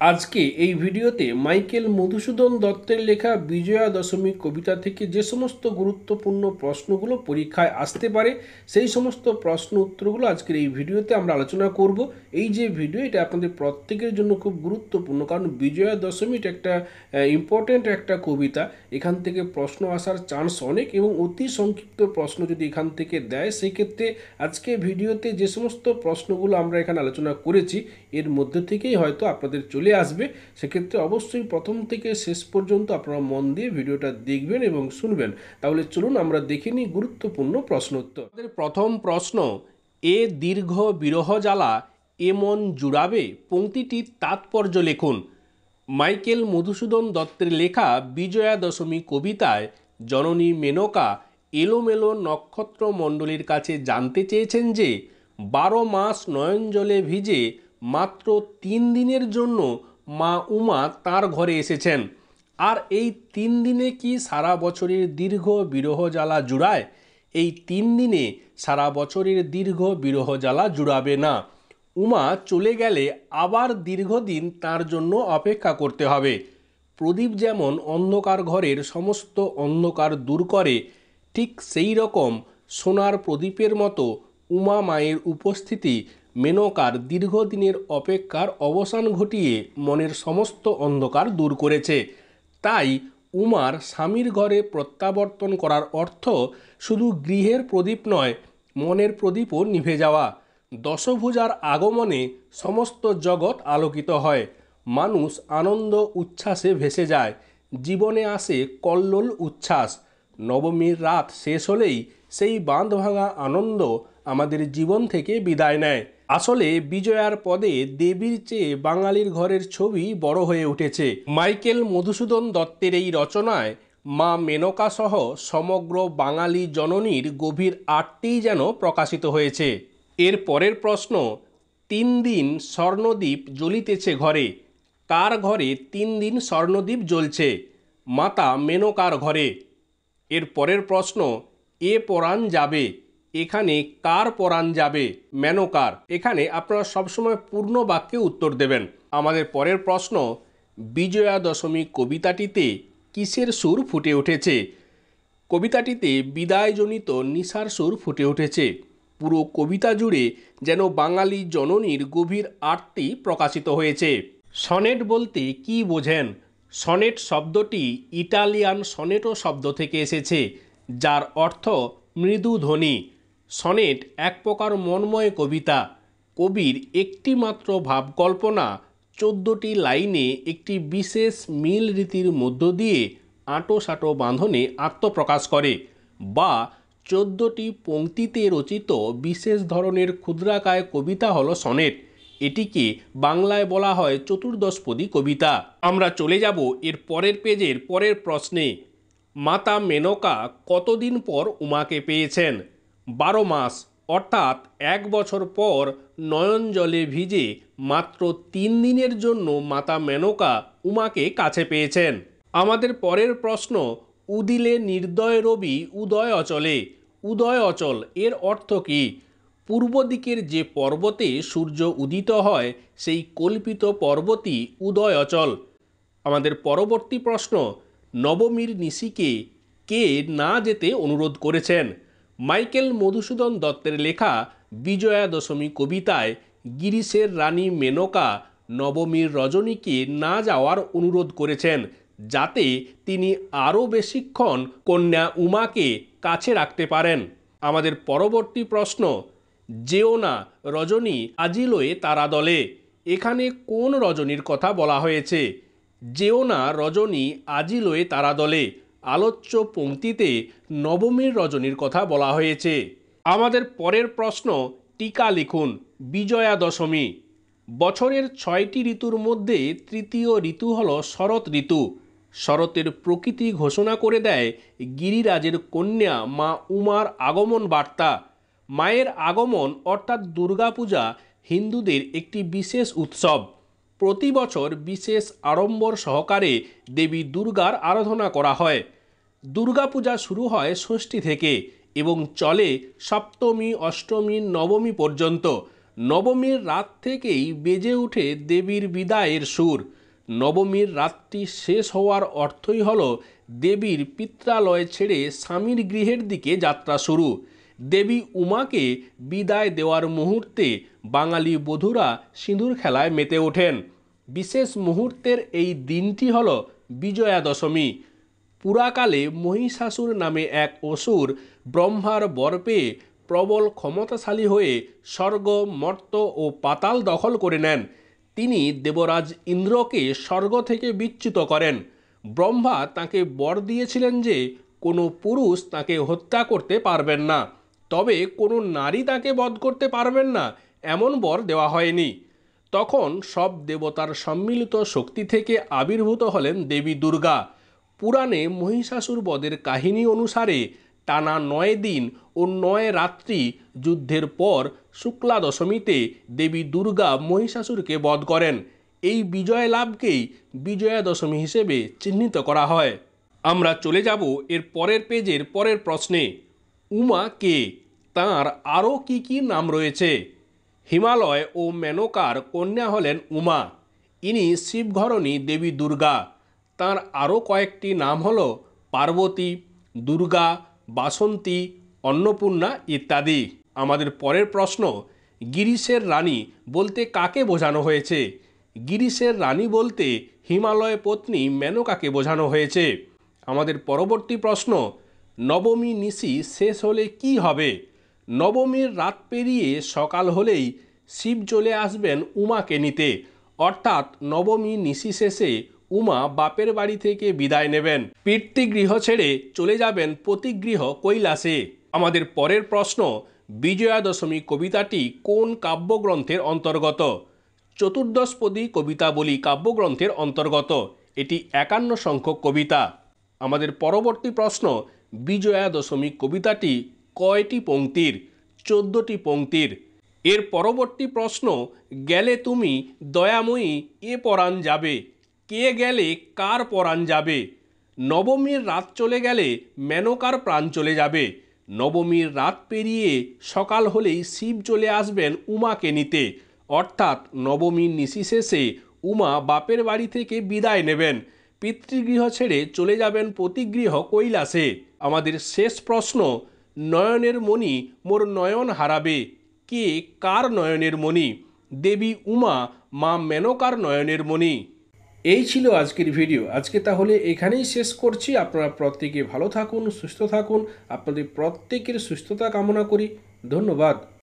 আজকে এই ভিডিওতে মাইকেল মধুসূদন দত্তের লেখা বিজয়া দশমী কবিতা থেকে যে সমস্ত গুরুত্বপূর্ণ প্রশ্নগুলো পরীক্ষায় আসতে পারে সেই সমস্ত প্রশ্ন উত্তরগুলো আজকের এই ভিডিওতে আমরা আলোচনা করব। এই যে ভিডিও এটা আপনাদের প্রত্যেকের জন্য খুব গুরুত্বপূর্ণ, কারণ বিজয়া দশমী এটা একটা ইম্পর্ট্যান্ট একটা কবিতা। এখান থেকে প্রশ্ন আসার চান্স অনেক এবং অতি সংক্ষিপ্ত প্রশ্ন যদি এখান থেকে দেয় সেই ক্ষেত্রে আজকে ভিডিওতে যে সমস্ত প্রশ্নগুলো আমরা এখানে আলোচনা করেছি এর মধ্যে থেকেই হয়তো আপনাদের চলে আসবে। সেক্ষেত্রে অবশ্যই প্রথম থেকে শেষ পর্যন্ত আপনারা মন দিয়ে ভিডিওটা দেখবেন এবং শুনবেন। তাহলে চলুন আমরা দেখে নিই গুরুত্বপূর্ণ প্রশ্ন উত্তর। আমাদের প্রথম প্রশ্ন, এ দীর্ঘ বিরহ জ্বালা এ মন জুড়াবে, পংক্তিটির তাৎপর্য লিখুন। মাইকেল মধুসূদন দত্তের লেখা বিজয়া দশমী কবিতায় জননী মেনকা এলোমেলো নক্ষত্র মণ্ডলীর কাছে জানতে চেয়েছেন যে 12 মাস নয়ন জলে ভিজে মাত্র 3 দিনের জন্য মা উমা তার ঘরে এসেছেন, আর এই 3 দিনে কি সারা বছরের দীর্ঘ বিরহ জ্বালা জুড়ায়? এই 3 দিনে সারা বছরের দীর্ঘ বিরহ জ্বালা জুড়াবে না। উমা চলে গেলে আবার দীর্ঘদিন তার জন্য অপেক্ষা করতে হবে। প্রদীপ যেমন অন্ধকার ঘরের সমস্ত অন্ধকার দূর করে, ঠিক সেই রকম সোনার প্রদীপের মতো উমা মায়ের উপস্থিতি মেনকার দীর্ঘদিনের অপেক্ষার অবসান ঘটিয়ে মনের সমস্ত অন্ধকার দূর করেছে। তাই উমার স্বামীর ঘরে প্রত্যাবর্তন করার অর্থ শুধু গৃহের প্রদীপ নয়, মনের প্রদীপও নিভে যাওয়া। দশভুজার আগমনে সমস্ত জগৎ আলোকিত হয়, মানুষ আনন্দ উচ্ছ্বাসে ভেসে যায়, জীবনে আসে কল্লোল উচ্ছ্বাস। নবমীর রাত শেষ হলেই সেই বাঁধ ভাঙা আনন্দ আমাদের জীবন থেকে বিদায় নেয়। আসলে বিজয়ার পদে দেবীর চেয়ে বাঙালির ঘরের ছবি বড় হয়ে উঠেছে। মাইকেল মধুসূদন দত্তের এই রচনায় মা মেনকা সহ সমগ্র বাঙালি জননীর গভীর আর্তিই যেন প্রকাশিত হয়েছে। এর পরের প্রশ্ন, 3 দিন স্বর্ণদ্বীপ জ্বলিতেছে ঘরে, কার ঘরে 3 দিন স্বর্ণদ্বীপ জ্বলছে? মাতা মেনকার ঘরে। এর পরের প্রশ্ন, এ পরাণ যাবে, এখানে কার পরাণ যাবে? মেনকার। এখানে আপনারা সবসময় পূর্ণ বাক্যে উত্তর দেবেন। আমাদের পরের প্রশ্ন, বিজয়া দশমী কবিতাটিতে কিসের সুর ফুটে উঠেছে? কবিতাটিতে বিদায়জনিত নিশার সুর ফুটে উঠেছে। পুরো কবিতা জুড়ে যেন বাঙালি জননীর গভীর আর্তি প্রকাশিত হয়েছে। সনেট বলতে কি বোঝেন? সনেট শব্দটি ইটালিয়ান সনেটো শব্দ থেকে এসেছে, যার অর্থ মৃদু ধ্বনি। সনেট এক প্রকার মনময় কবিতা। কবির একটি মাত্র ভাবকল্পনা 14টি লাইনে একটি বিশেষ মিল রীতির মধ্য দিয়ে আঁটো বাঁধনে আত্মপ্রকাশ করে, বা 14টি পংক্তিতে রচিত বিশেষ ধরনের ক্ষুদ্রাকায় কবিতা হলো সনেট। এটিকে বাংলায় বলা হয় চতুর্দশপদী কবিতা। আমরা চলে যাব এর পরের পেজের পরের প্রশ্নে। মাতা মেনকা কতদিন পর উমাকে পেয়েছেন? 12 মাস, অর্থাৎ 1 বছর পর নয়ন জলে ভিজে মাত্র 3 দিনের জন্য মাতা মেনকা উমাকে কাছে পেয়েছেন। আমাদের পরের প্রশ্ন, উদিলে নির্দয় রবি উদয় অচলে। উদয় অচল এর অর্থ কী? পূর্ব দিকের যে পর্বতে সূর্য উদিত হয় সেই কল্পিত পর্বতই উদয় অচল। আমাদের পরবর্তী প্রশ্ন, নবমীর নিশিকে কে না যেতে অনুরোধ করেছেন? মাইকেল মধুসূদন দত্তের লেখা বিজয়া দশমী কবিতায় গিরিশের রানী মেনকা নবমীর রজনীকে না যাওয়ার অনুরোধ করেছেন, যাতে তিনি আরও বেশিক্ষণ কন্যা উমাকে কাছে রাখতে পারেন। আমাদের পরবর্তী প্রশ্ন, যেও না রজনী আজিলয়ে তারা দলে। এখানে কোন রজনীর কথা বলা হয়েছে? যেও না রজনী আজিলয়ে তারা দলে আলোচ্য পংক্তিতে নবমীর রজনীর কথা বলা হয়েছে। আমাদের পরের প্রশ্ন, টিকা লিখুন। বিজয়া দশমী। বছরের 6টি ঋতুর মধ্যে তৃতীয় ঋতু হল শরৎ ঋতু। শরতের প্রকৃতি ঘোষণা করে দেয় গিরিরাজের কন্যা মা উমার আগমন বার্তা। মায়ের আগমন অর্থাৎ দুর্গাপূজা হিন্দুদের একটি বিশেষ উৎসব। প্রতি বছর বিশেষ আড়ম্বর সহকারে দেবী দুর্গার আরাধনা করা হয়। দুর্গাপূজা শুরু হয় ষষ্ঠী থেকে এবং চলে সপ্তমী, অষ্টমী, নবমী পর্যন্ত। নবমীর রাত থেকেই বেজে ওঠে দেবীর বিদায়ের সুর। নবমীর রাতটি শেষ হওয়ার অর্থই হল দেবীর পিত্রালয় ছেড়ে স্বামীর গৃহের দিকে যাত্রা শুরু। দেবী উমাকে বিদায় দেওয়ার মুহূর্তে বাঙালি বধূরা সিঁদুর খেলায় মেতে ওঠেন। বিশেষ মুহূর্তের এই দিনটি হল বিজয়া দশমী। পুরাকালে মহিষাসুর নামে এক অসুর ব্রহ্মার বর পেয়ে প্রবল ক্ষমতাশালী হয়ে স্বর্গ, মর্ত ও পাতাল দখল করে নেন। তিনি দেবরাজ ইন্দ্রকে স্বর্গ থেকে বিচ্যুত করেন। ব্রহ্মা তাকে বর দিয়েছিলেন যে কোনো পুরুষ তাকে হত্যা করতে পারবেন না, তবে কোনো নারী তাকে বধ করতে পারবেন না এমন বর দেওয়া হয়নি। তখন সব দেবতার সম্মিলিত শক্তি থেকে আবির্ভূত হলেন দেবী দুর্গা। পুরাণে মহিষাসুর বধের কাহিনী অনুসারে টানা 9 দিন ও 9 রাত্রি যুদ্ধের পর শুক্লা দশমীতে দেবী দুর্গা মহিষাসুরকে বধ করেন। এই বিজয় লাভকেই বিজয়া দশমী হিসেবে চিহ্নিত করা হয়। আমরা চলে যাব এর পরের পেজের পরের প্রশ্নে। উমা কে? তাঁর আরও কি কি নাম রয়েছে? হিমালয় ও মেনকার কন্যা হলেন উমা। ইনি শিবঘরণী দেবী দুর্গা। তাঁর আরও কয়েকটি নাম হল পার্বতী, দুর্গা, বাসন্তী, অন্নপূর্ণা ইত্যাদি। আমাদের পরের প্রশ্ন, গিরিশের রানী বলতে কাকে বোঝানো হয়েছে? গিরিশের রানী বলতে হিমালয় পত্নী মেনকাকে বোঝানো হয়েছে। আমাদের পরবর্তী প্রশ্ন, নবমী নিশি শেষ হলে কি হবে? নবমীর রাত পেরিয়ে সকাল হলেই শিব চলে আসবেন উমাকে নিতে, অর্থাৎ নবমী নিশি শেষে উমা বাপের বাড়ি থেকে বিদায় নেবেন। পিতৃগৃহ ছেড়ে চলে যাবেন পতিগৃহ কৈলাসে। আমাদের পরের প্রশ্ন, বিজয়া দশমী কবিতাটি কোন কাব্যগ্রন্থের অন্তর্গত? চতুর্দশপদী কবিতাবলী কাব্যগ্রন্থের অন্তর্গত। এটি 51 সংখ্যক কবিতা। আমাদের পরবর্তী প্রশ্ন, বিজয়া দশমী কবিতাটি কয়টি পংক্তির? 14টি পংক্তির। এর পরবর্তী প্রশ্ন, গেলে তুমি দয়াময়ী এ পরাণ যাবে, কে গেলে কার পরাণ যাবে? নবমীর রাত চলে গেলে মেনকার প্রাণ চলে যাবে। নবমীর রাত পেরিয়ে সকাল হলেই শিব চলে আসবেন উমাকে নিতে, অর্থাৎ নবমীর নিশি শেষে উমা বাপের বাড়ি থেকে বিদায় নেবেন, পিতৃগৃহ ছেড়ে চলে যাবেন পতিগৃহ কৈলাসে। আমাদের শেষ প্রশ্ন, নয়নের মণি মোর নয়ন হারাবে, কে কার নয়নের মণি? দেবী উমা মা মেনকার নয়নের মণি। এই ছিল আজকের ভিডিও। আজকে তাহলে এখানেই শেষ করছি। আপনারা প্রত্যেকে ভালো থাকুন, সুস্থ থাকুন। আপনাদের প্রত্যেকের সুস্থতা কামনা করি। ধন্যবাদ।